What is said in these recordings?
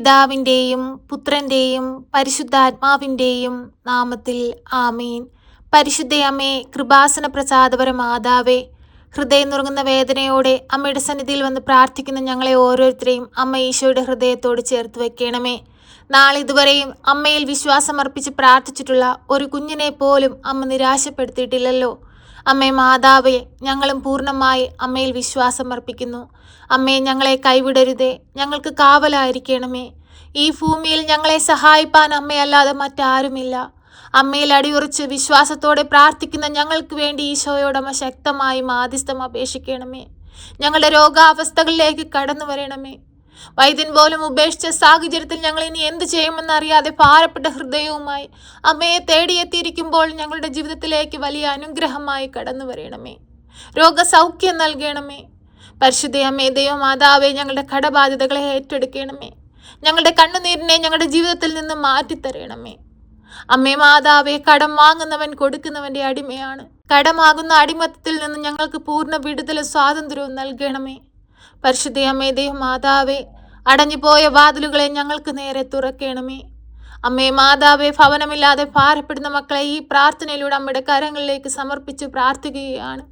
പിതാവിൻ്റെയും പുത്രൻ്റെയും പരിശുദ്ധാത്മാവിൻ്റെയും നാമത്തിൽ ആമീൻ. പരിശുദ്ധയമ്മേ, കൃപാസന പ്രസാദപര മാതാവേ, ഹൃദയം നുറുങ്ങുന്ന വേദനയോടെ അമ്മയുടെ സന്നിധിയിൽ വന്ന് പ്രാർത്ഥിക്കുന്ന ഞങ്ങളെ ഓരോരുത്തരെയും അമ്മ ഈശോയുടെ ഹൃദയത്തോട് ചേർത്ത് വയ്ക്കണമേ. നാളിതുവരെയും അമ്മയിൽ വിശ്വാസമർപ്പിച്ച് പ്രാർത്ഥിച്ചിട്ടുള്ള ഒരു കുഞ്ഞിനെ പോലും അമ്മ നിരാശപ്പെടുത്തിയിട്ടില്ലല്ലോ. അമ്മേ മാതാവേ, ഞങ്ങളും പൂർണ്ണമായി അമ്മയിൽ വിശ്വാസമർപ്പിക്കുന്നു. അമ്മേ, ഞങ്ങളെ കൈവിടരുതേ, ഞങ്ങൾക്ക് കാവലായിരിക്കണമേ. ഈ ഭൂമിയിൽ ഞങ്ങളെ സഹായിപ്പാൻ അമ്മയല്ലാതെ മറ്റാരുമില്ല. അമ്മയിൽ അടിയുറച്ച് വിശ്വാസത്തോടെ പ്രാർത്ഥിക്കുന്ന ഞങ്ങൾക്ക് വേണ്ടി ഈശോയോടമ്മ ശക്തമായി മാധ്യസ്ഥം അപേക്ഷിക്കണമേ. ഞങ്ങളുടെ രോഗാവസ്ഥകളിലേക്ക് കടന്നു വരണമേ. വൈദ്യൻ പോലും ഉപേക്ഷിച്ച സാഹചര്യത്തിൽ ഞങ്ങൾ ഇനി എന്ത് ചെയ്യുമെന്നറിയാതെ ഭാരപ്പെട്ട ഹൃദയവുമായി അമ്മയെ തേടിയെത്തിയിരിക്കുമ്പോൾ ഞങ്ങളുടെ ജീവിതത്തിലേക്ക് വലിയ അനുഗ്രഹമായി കടന്നു വരണമേ. രോഗസൗഖ്യം നൽകണമേ. പരിശുദ്ധ അമ്മേ, ദൈവമാതാവേ, ഞങ്ങളുടെ കടബാധ്യതകളെ ഏറ്റെടുക്കണമേ. ഞങ്ങളുടെ കണ്ണുനീരിനെ ഞങ്ങളുടെ ജീവിതത്തിൽ നിന്ന് മാറ്റിത്തരണമേ. അമ്മേ മാതാവേ, കടം വാങ്ങുന്നവൻ കൊടുക്കുന്നവന്റെ അടിമയാണ്. കടമാകുന്ന അടിമത്തത്തിൽ നിന്ന് ഞങ്ങൾക്ക് പൂർണ്ണ വിടുതലും സ്വാതന്ത്ര്യവും നൽകണമേ. പരിശുദ്ധ അമ്മേ, ദൈവമാതാവേ, അടഞ്ഞുപോയ വാതിലുകളെ ഞങ്ങൾക്ക് നേരെ തുറക്കണമേ. അമ്മേ മാതാവേ, ഭവനമില്ലാതെ ഭാരപ്പെടുന്ന മക്കളെ ഈ പ്രാർത്ഥനയിലൂടെ അമ്മയുടെ കരങ്ങളിലേക്ക് സമർപ്പിച്ച് പ്രാർത്ഥിക്കുകയാണ്.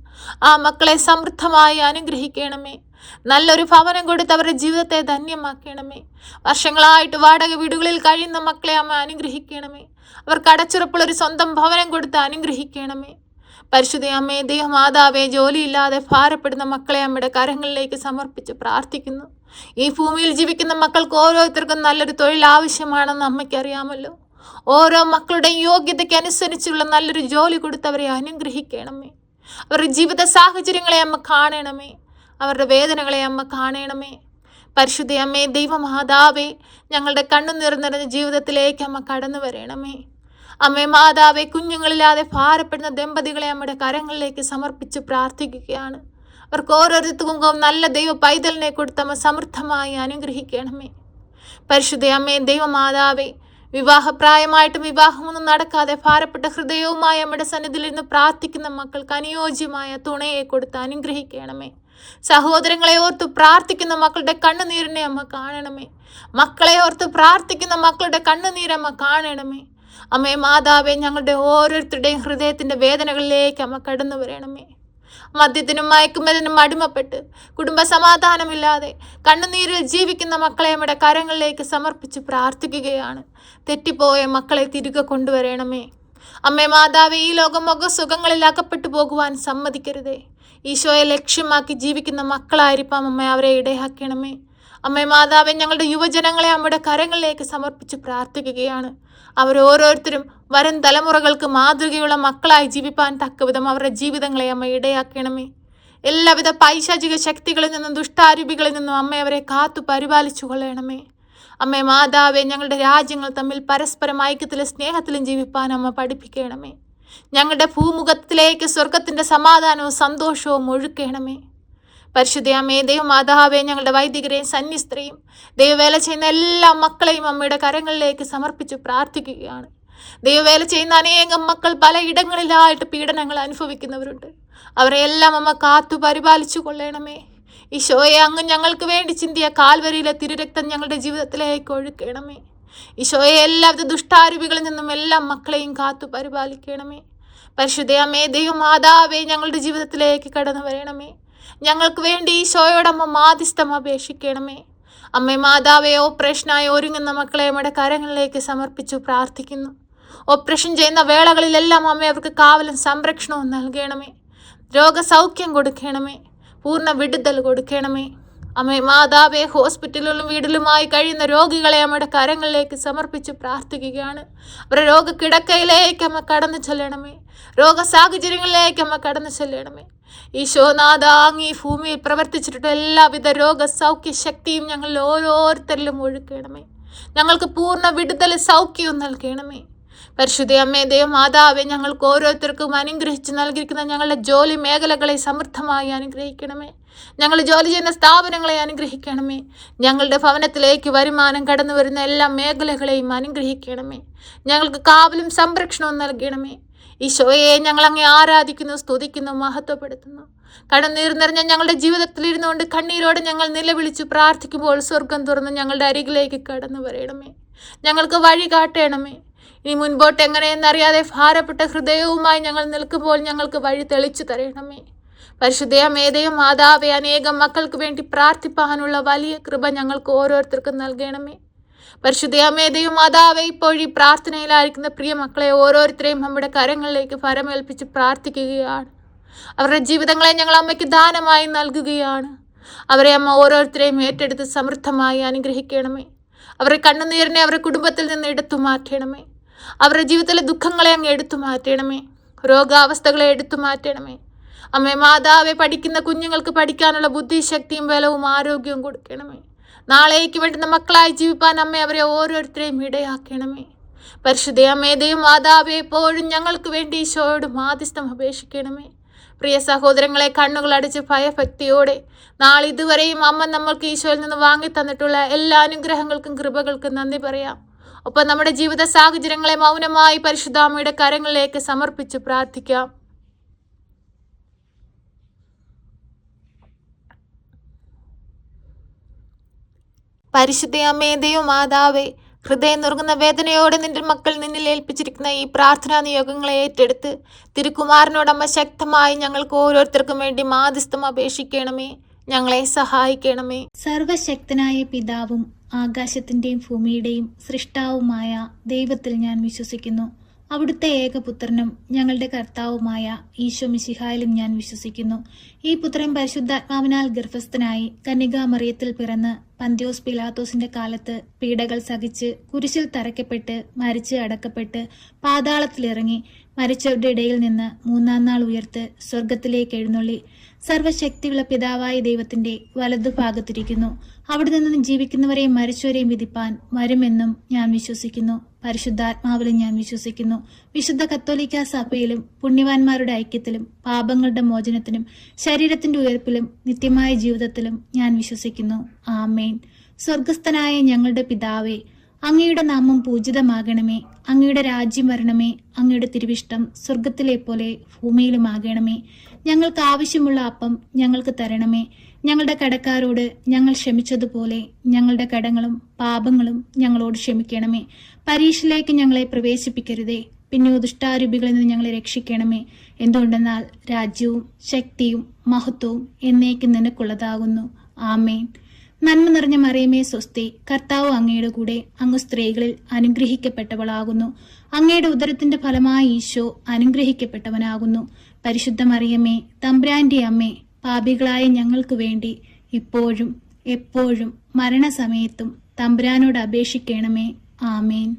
ആ മക്കളെ സമൃദ്ധമായി അനുഗ്രഹിക്കണമേ. നല്ലൊരു ഭവനം കൊടുത്ത് അവരുടെ ജീവിതത്തെ ധന്യമാക്കണമേ. വർഷങ്ങളായിട്ട് വാടക വീടുകളിൽ കഴിയുന്ന മക്കളെ അമ്മ അനുഗ്രഹിക്കണമേ. അവർക്ക് അടച്ചുറപ്പുള്ളൊരു സ്വന്തം ഭവനം കൊടുത്ത് അനുഗ്രഹിക്കണമേ. പരിശുദ്ധ അമ്മേ, ദൈവമാതാവേ, ജോലിയില്ലാതെ ഭാരപ്പെടുന്ന മക്കളെ അമ്മയുടെ കരങ്ങളിലേക്ക് സമർപ്പിച്ച് പ്രാർത്ഥിക്കുന്നു. ഈ ഭൂമിയിൽ ജീവിക്കുന്ന മക്കൾക്ക് ഓരോരുത്തർക്കും നല്ലൊരു തൊഴിൽ ആവശ്യമാണെന്ന് അമ്മയ്ക്കറിയാമല്ലോ. ഓരോ മക്കളുടെയും യോഗ്യതയ്ക്ക് അനുസരിച്ചുള്ള നല്ലൊരു ജോലി കൊടുത്ത് അവരെ അനുഗ്രഹിക്കണമേ. അവരുടെ ജീവിത സാഹചര്യങ്ങളെ അമ്മ കാണണമേ. അവരുടെ വേദനകളെ അമ്മ കാണണമേ. പരിശുദ്ധ അമ്മേ, ദൈവമാതാവേ, ഞങ്ങളുടെ കണ്ണു നിറഞ്ഞ ജീവിതത്തിലേക്ക് അമ്മ കടന്നു വരണമേ. അമ്മേ മാതാവേ, കുഞ്ഞുങ്ങളില്ലാതെ ഭാരപ്പെടുന്ന ദമ്പതികളെ അമ്മയുടെ കരങ്ങളിലേക്ക് സമർപ്പിച്ച് പ്രാർത്ഥിക്കുകയാണ്. അവർക്ക് ഓരോരുത്തർക്കും നല്ല ദൈവ പൈതലിനെ കൊടുത്ത് അമ്മ സമൃദ്ധമായി അനുഗ്രഹിക്കണമേ. പരിശുദ്ധ അമ്മേ, ദൈവമാതാവേ, വിവാഹപ്രായമായിട്ടും വിവാഹമൊന്നും നടക്കാതെ ഭാരപ്പെട്ട ഹൃദയവുമായി അമ്മയുടെ സന്നിധിയിൽ നിന്ന് പ്രാർത്ഥിക്കുന്ന മക്കൾക്ക് അനുയോജ്യമായ തുണയെ കൊടുത്ത് അനുഗ്രഹിക്കണമേ. സഹോദരങ്ങളെ ഓർത്ത് പ്രാർത്ഥിക്കുന്ന മക്കളുടെ കണ്ണുനീരിനെ അമ്മ കാണണമേ. മക്കളെ ഓർത്ത് പ്രാർത്ഥിക്കുന്ന മക്കളുടെ കണ്ണുനീരമ്മ കാണണമേ. അമ്മേ മാതാവേ, ഞങ്ങളുടെ ഓരോരുത്തരുടെയും ഹൃദയത്തിൻ്റെ വേദനകളിലേക്ക് അമ്മ കടന്നു വരണമേ. മദ്യത്തിനും മയക്കുമരുന്നിനും അടിമപ്പെട്ട് കുടുംബ സമാധാനമില്ലാതെ കണ്ണുനീരിൽ ജീവിക്കുന്ന മക്കളെ അമ്മയുടെ കരങ്ങളിലേക്ക് സമർപ്പിച്ച് പ്രാർത്ഥിക്കുകയാണ്. തെറ്റിപ്പോയ മക്കളെ തിരികെ കൊണ്ടുവരണമേ. അമ്മേ മാതാവേ, ഈ ലോകം സുഖങ്ങളിൽ അകപ്പെട്ടു പോകുവാൻ സമ്മതിക്കരുതേ. ഈശോയെ ലക്ഷ്യമാക്കി ജീവിക്കുന്ന മക്കളായിരിക്കാം അമ്മ അവരെ ഇടയാക്കണമേ. അമ്മേ മാതാവേ, ഞങ്ങളുടെ യുവജനങ്ങളെ അമ്മയുടെ കരങ്ങളിലേക്ക് സമർപ്പിച്ച് പ്രാർത്ഥിക്കുകയാണ്. അവരോരോരുത്തരും വരും തലമുറകൾക്ക് മാതൃകയുള്ള മക്കളായി ജീവിപ്പാൻ തക്കവിധം അവരുടെ ജീവിതങ്ങളെ അമ്മ ഇടയാക്കണമേ. എല്ലാവിധ പൈശാചിക ശക്തികളിൽ നിന്നും ദുഷ്ടാരൂപികളിൽ നിന്നും അമ്മ അവരെ കാത്തു പരിപാലിച്ചു കൊള്ളണമേ. അമ്മേ മാതാവേ, ഞങ്ങളുടെ രാജ്യങ്ങൾ തമ്മിൽ പരസ്പരം ഐക്യത്തിലും സ്നേഹത്തിലും ജീവിപ്പാൻ അമ്മ പഠിപ്പിക്കണമേ. ഞങ്ങളുടെ ഭൂമുഖത്തിലേക്ക് സ്വർഗത്തിൻ്റെ സമാധാനവും സന്തോഷവും ഒഴുക്കണമേ. പരിശുദ്ധ അമ്മേ, ദൈവമാതാവേ, ഞങ്ങളുടെ വൈദികരെയും സന്യസ്തരെയും ദൈവവേല ചെയ്യുന്ന എല്ലാ മക്കളെയും അമ്മയുടെ കരങ്ങളിലേക്ക് സമർപ്പിച്ച് പ്രാർത്ഥിക്കുകയാണ്. ദൈവവേല ചെയ്യുന്ന അനേകം മക്കൾ പലയിടങ്ങളിലായിട്ട് പീഡനങ്ങൾ അനുഭവിക്കുന്നവരുണ്ട്. അവരെല്ലാം അമ്മ കാത്തു പരിപാലിച്ചു കൊള്ളണമേ. ഈശോയെ, അങ്ങ് ഞങ്ങൾക്ക് വേണ്ടി ചിന്തിയ കാൽവരിയിലെ തിരുരക്തം ഞങ്ങളുടെ ജീവിതത്തിലേക്ക് ഒഴുക്കണമേ. ഈശോയെ, എല്ലാവിധ ദുഷ്ടാരൂപികളിൽ നിന്നും എല്ലാ മക്കളെയും കാത്തു പരിപാലിക്കണമേ. പരിശുദ്ധ അമ്മേ, ദൈവമാതാവേ, ഞങ്ങളുടെ ജീവിതത്തിലേക്ക് കടന്നു വരണമേ. ഞങ്ങൾക്ക് വേണ്ടി ഈശോയോടമ്മ മാധ്യസ്ഥം അപേക്ഷിക്കണമേ. അമ്മേ മാതാവേ, ഓപ്പറേഷനായി ഒരുങ്ങുന്ന മക്കളെ അമ്മയുടെ കരങ്ങളിലേക്ക് സമർപ്പിച്ചു പ്രാർത്ഥിക്കുന്നു. ഓപ്പറേഷൻ ചെയ്യുന്ന വേളകളിലെല്ലാം അമ്മ അവർക്ക് കാവലും സംരക്ഷണവും നൽകണമേ. രോഗസൗഖ്യം കൊടുക്കണമേ. പൂർണ്ണ വിടുതൽ കൊടുക്കണമേ. അമ്മേ മാതാവേ, ഹോസ്പിറ്റലിലും വീട്ടിലുമായി കഴിയുന്ന രോഗികളെ അമ്മയുടെ കരങ്ങളിലേക്ക് സമർപ്പിച്ച് പ്രാർത്ഥിക്കുകയാണ്. അവരുടെ രോഗക്കിടക്കയിലേക്ക് അമ്മ കടന്നു ചെല്ലണമേ. രോഗസാഹചര്യങ്ങളിലേക്ക് അമ്മ കടന്നു ചെല്ലണമേ. ഈശോനാഥ, അങ്ങ് ഈ ഭൂമിയിൽ പ്രവർത്തിച്ചിട്ടുള്ള എല്ലാവിധ രോഗസൗഖ്യ ശക്തിയും ഞങ്ങളിൽ ഓരോരുത്തരിലും ഒഴുക്കണമേ. ഞങ്ങൾക്ക് പൂർണ്ണ വിടുതൽ സൗഖ്യവും നൽകണമേ. പരിശുദ്ധ അമ്മേ, ദൈവമാതാവേ, ഞങ്ങൾക്ക് ഓരോരുത്തർക്കും അനുഗ്രഹിച്ച് നൽകിയിരിക്കുന്ന ഞങ്ങളുടെ ജോലി മേഖലകളെ സമൃദ്ധമായി അനുഗ്രഹിക്കണമേ. ഞങ്ങൾ ജോലി ചെയ്യുന്ന സ്ഥാപനങ്ങളെ അനുഗ്രഹിക്കണമേ. ഞങ്ങളുടെ ഭവനത്തിലേക്ക് വരുമാനം കടന്നു വരുന്ന എല്ലാ മേഖലകളെയും അനുഗ്രഹിക്കണമേ. ഞങ്ങൾക്ക് കാവലും സംരക്ഷണവും നൽകണമേ. ഈശോയെ, ഞങ്ങൾ അങ്ങേ ആരാധിക്കുന്നു, സ്തുതിക്കുന്നു, മഹത്വപ്പെടുത്തുന്നു. കണ്ണുനീർ നിറഞ്ഞ ഞങ്ങളുടെ ജീവിതത്തിൽ ഇരുന്നുകൊണ്ട് കണ്ണീരോടെ ഞങ്ങൾ നിലവിളിച്ചു പ്രാർത്ഥിക്കുമ്പോൾ സ്വർഗം തുറന്ന് ഞങ്ങളുടെ അരികിലേക്ക് കടന്നു വരണമേ. ഞങ്ങൾക്ക് വഴി കാട്ടണമേ. ഇനി മുൻപോട്ട് എങ്ങനെയെന്നറിയാതെ ഭാരപ്പെട്ട ഹൃദയവുമായി ഞങ്ങൾ നിൽക്കുമ്പോൾ ഞങ്ങൾക്ക് വഴി തെളിച്ചു തരണമേ. പരിശുദ്ധമേതയും മാതാവേ, അനേകം മക്കൾക്ക് വേണ്ടി പ്രാർത്ഥിപ്പാനുള്ള വലിയ കൃപ ഞങ്ങൾക്ക് ഓരോരുത്തർക്കും നൽകണമേ. പരിശുദ്ധമേതയും മാതാവേ, ഇപ്പോഴീ പ്രാർത്ഥനയിലായിരിക്കുന്ന പ്രിയ മക്കളെ ഓരോരുത്തരെയും നമ്മുടെ കരങ്ങളിലേക്ക് ഫലമേൽപ്പിച്ച് പ്രാർത്ഥിക്കുകയാണ്. അവരുടെ ജീവിതങ്ങളെ ഞങ്ങൾ അമ്മയ്ക്ക് ദാനമായി നൽകുകയാണ്. അവരെ അമ്മ ഓരോരുത്തരെയും ഏറ്റെടുത്ത് സമൃദ്ധമായി അനുഗ്രഹിക്കണമേ. അവരുടെ കണ്ണുനീരിനെ അവരുടെ കുടുംബത്തിൽ നിന്ന് എടുത്തു മാറ്റണമേ. അവരുടെ ജീവിതത്തിലെ ദുഃഖങ്ങളെ അങ്ങ് എടുത്തു മാറ്റണമേ. രോഗാവസ്ഥകളെ എടുത്തു മാറ്റണമേ. അമ്മേ മാതാവെ, പഠിക്കുന്ന കുഞ്ഞുങ്ങൾക്ക് പഠിക്കാനുള്ള ബുദ്ധിശക്തിയും ബലവും ആരോഗ്യവും കൊടുക്കണമേ. നാളേക്ക് വേണ്ടുന്ന മക്കളായി ജീവിപ്പാൻ അമ്മ അവരെ ഓരോരുത്തരെയും ഇടയാക്കണമേ. പരിശുദ്ധമേതയും മാതാവെ, എപ്പോഴും ഞങ്ങൾക്ക് വേണ്ടി ഈശോയോട് മാധ്യസ്ഥം അപേക്ഷിക്കണമേ. പ്രിയ സഹോദരങ്ങളെ, കണ്ണുകളടച്ച് ഭയഭക്തിയോടെ നാളിതുവരെയും അമ്മ നമ്മൾക്ക് ഈശോയിൽ നിന്ന് വാങ്ങി തന്നിട്ടുള്ള എല്ലാ അനുഗ്രഹങ്ങൾക്കും കൃപകൾക്കും നന്ദി പറയാം. ഒപ്പം നമ്മുടെ ജീവിത സാഹചര്യങ്ങളെ മൗനമായി പരിശുദ്ധാമ്മയുടെ കരങ്ങളിലേക്ക് സമർപ്പിച്ച് പ്രാർത്ഥിക്കാം. പരിശുദ്ധമേതയും മാതാവേ, ഹൃദയം നുറുങ്ങുന്ന വേദനയോടെ നിന്റെ മക്കൾ നിന്നിൽ ഏൽപ്പിച്ചിരിക്കുന്ന ഈ പ്രാർത്ഥനാ നിയോഗങ്ങളെ ഏറ്റെടുത്ത് തിരുക്കുമാരനോടമ്മ ശക്തമായി ഞങ്ങൾക്ക് ഓരോരുത്തർക്കും വേണ്ടി മാധ്യസ്ഥം അപേക്ഷിക്കണമേ. ഞങ്ങളെ സഹായിക്കണമേ. സർവശക്തനായ പിതാവും ആകാശത്തിന്റെയും ഭൂമിയുടെയും സൃഷ്ടാവുമായ ദൈവത്തിൽ ഞാൻ വിശ്വസിക്കുന്നു. അവിടുത്തെ ഏകപുത്രനും ഞങ്ങളുടെ കർത്താവുമായ ഈശോ മിശിഹായിലും ഞാൻ വിശ്വസിക്കുന്നു. ഈ പുത്രൻ പരിശുദ്ധാത്മാവിനാൽ ഗർഭസ്ഥനായി കന്യകാമറിയത്തിൽ പിറന്ന് പന്ത്യോസ് പിലാത്തോസിന്റെ കാലത്ത് പീഡകൾ സഹിച്ച് കുരിശിൽ തറയ്ക്കപ്പെട്ട് മരിച്ച് അടക്കപ്പെട്ട് പാതാളത്തിലിറങ്ങി മരിച്ചവരുടെ ഇടയിൽ നിന്ന് മൂന്നാം നാൾ ഉയർത്ത് സ്വർഗത്തിലേക്ക് എഴുന്നള്ളി സർവശക്തിയുള്ള പിതാവായ ദൈവത്തിന്റെ വലതുഭാഗത്തിരിക്കുന്നു. അവിടെ നിന്ന് ജീവിക്കുന്നവരെയും മരിച്ചവരെയും വിധിപ്പാൻ വരുമെന്നും ഞാൻ വിശ്വസിക്കുന്നു. പരിശുദ്ധാത്മാവിലും ഞാൻ വിശ്വസിക്കുന്നു. വിശുദ്ധ കത്തോലിക്കാ സഭയിലും പുണ്യവാന്മാരുടെ ഐക്യത്തിലും പാപങ്ങളുടെ മോചനത്തിനും ശരീരത്തിന്റെ ഉയർപ്പിലും നിത്യമായ ജീവിതത്തിലും ഞാൻ വിശ്വസിക്കുന്നു. ആമേൻ. സ്വർഗസ്ഥനായ ഞങ്ങളുടെ പിതാവേ, അങ്ങയുടെ നാമം പൂജിതമാകണമേ. അങ്ങയുടെ രാജ്യം വരണമേ. അങ്ങയുടെ തിരുവിഷ്ടം സ്വർഗത്തിലെ പോലെ ഭൂമിയിലുമാകണമേ. ഞങ്ങൾക്ക് ആവശ്യമുള്ള അപ്പം ഞങ്ങൾക്ക് തരണമേ. ഞങ്ങളുടെ കടക്കാരോട് ഞങ്ങൾ ക്ഷമിച്ചതുപോലെ ഞങ്ങളുടെ കടങ്ങളും പാപങ്ങളും ഞങ്ങളോട് ക്ഷമിക്കണമേ. പരീക്ഷയിലേക്ക് ഞങ്ങളെ പ്രവേശിപ്പിക്കരുതേ, പിന്നെ ദുഷ്ടാരൂപികളിൽ നിന്ന് ഞങ്ങളെ രക്ഷിക്കണമേ. എന്തുകൊണ്ടെന്നാൽ രാജ്യവും ശക്തിയും മഹത്വവും എന്നേക്കും നിനക്കുള്ളതാകുന്നു. ആമേൻ. നന്മ നിറഞ്ഞ മറിയമേ സ്വസ്തി, കർത്താവ് അങ്ങയുടെ കൂടെ, അങ്ങ് സ്ത്രീകളിൽ അനുഗ്രഹിക്കപ്പെട്ടവളാകുന്നു. അങ്ങയുടെ ഉദരത്തിന്റെ ഫലമായി ഈശോ അനുഗ്രഹിക്കപ്പെട്ടവനാകുന്നു. പരിശുദ്ധ മറിയമേ, തമ്പുരാന്റെ അമ്മേ, പാപികളായ ഞങ്ങൾക്ക് വേണ്ടി ഇപ്പോഴും എപ്പോഴും മരണസമയത്തും തമ്പുരാനോട് അപേക്ഷിക്കണമേ. ആമേൻ.